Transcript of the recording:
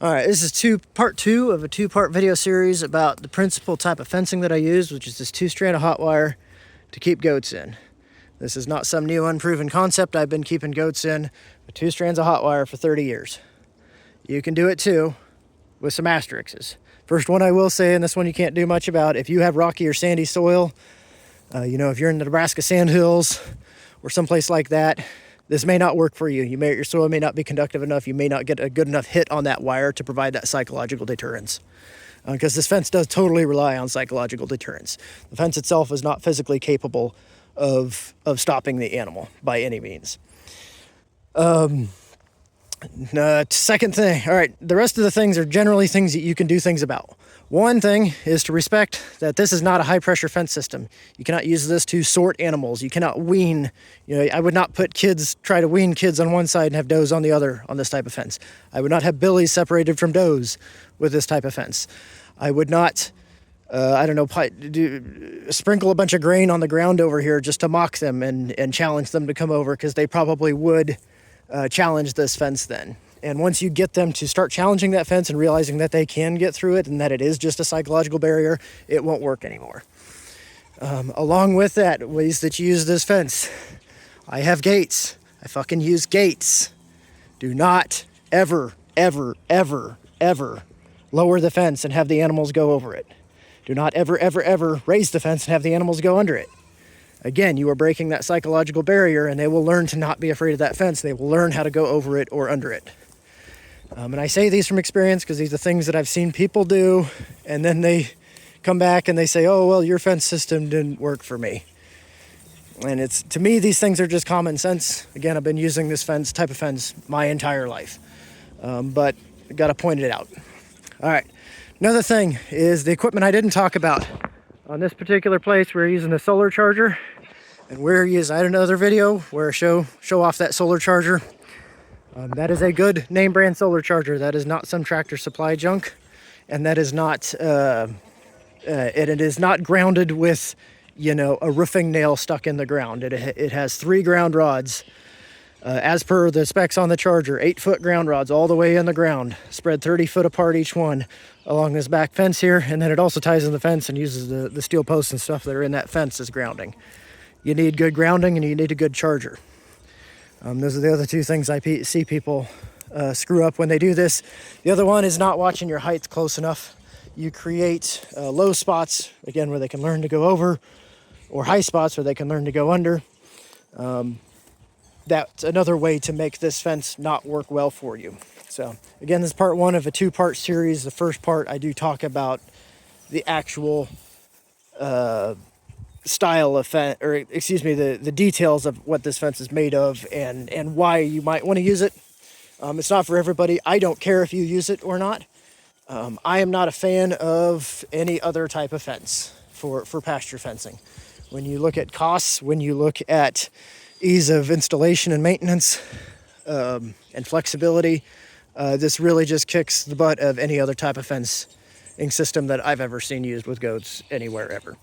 All right, this is part two of a two-part video series about the principal type of fencing that I use, which is this 2-strand of hot wire to keep goats in. This is not some new unproven concept. I've been keeping goats in with 2 strands of hot wire for 30 years. You can do it too, with some asterisks. First one I will say, and this one you can't do much about, if you have rocky or sandy soil, if you're in the Nebraska sandhills or someplace like that, this may not work for you. Your soil may not be conductive enough. You may not get a good enough hit on that wire to provide that psychological deterrence. Because this fence does totally rely on psychological deterrence. The fence itself is not physically capable of stopping the animal by any means. Second thing, all right, the rest of the things are generally things that you can do things about. One thing is to respect that this is not a high-pressure fence system. You cannot use this to sort animals. You cannot wean. I would not try to wean kids on one side and have does on the other on this type of fence. I would not have billies separated from does with this type of fence. I would not, sprinkle a bunch of grain on the ground over here just to mock them and challenge them to come over, because they probably would challenge this fence then. And once you get them to start challenging that fence and realizing that they can get through it and that it is just a psychological barrier, it won't work anymore. Along with that, ways that you use this fence. I have gates. I fucking use gates. Do not ever, ever, ever, ever lower the fence and have the animals go over it. Do not ever, ever, ever raise the fence and have the animals go under it. Again, you are breaking that psychological barrier, and they will learn to not be afraid of that fence. They will learn how to go over it or under it. And I say these from experience because these are things that I've seen people do, and then they come back and they say, oh, well, your fence system didn't work for me. And to me, these things are just common sense. Again, I've been using this type of fence my entire life, but I got to point it out. All right, another thing is the equipment I didn't talk about. On this particular place, we're using the solar charger, and I had another video where I show off that solar charger. That is a good name brand solar charger. That is not some Tractor Supply junk, and that is not it is not grounded with a roofing nail stuck in the ground. It has 3 ground rods, as per the specs on the charger, 8-foot ground rods all the way in the ground, spread 30 foot apart each one along this back fence here, and then it also ties in the fence and uses the steel posts and stuff that are in that fence as grounding. You need good grounding and you need a good charger. Those are the other 2 things I see people screw up when they do this. The other one is not watching your height close enough. You create low spots, again, where they can learn to go over, or high spots where they can learn to go under. That's another way to make this fence not work well for you. So again, this is part 1 of a 2-part series. The first part, I do talk about the actual style of fence, the details of what this fence is made of and why you might want to use it. It's not for everybody. I don't care if you use it or not. I am not a fan of any other type of fence for pasture fencing. When you look at costs, when you look at ease of installation and maintenance, and flexibility, this really just kicks the butt of any other type of fencing system that I've ever seen used with goats anywhere ever.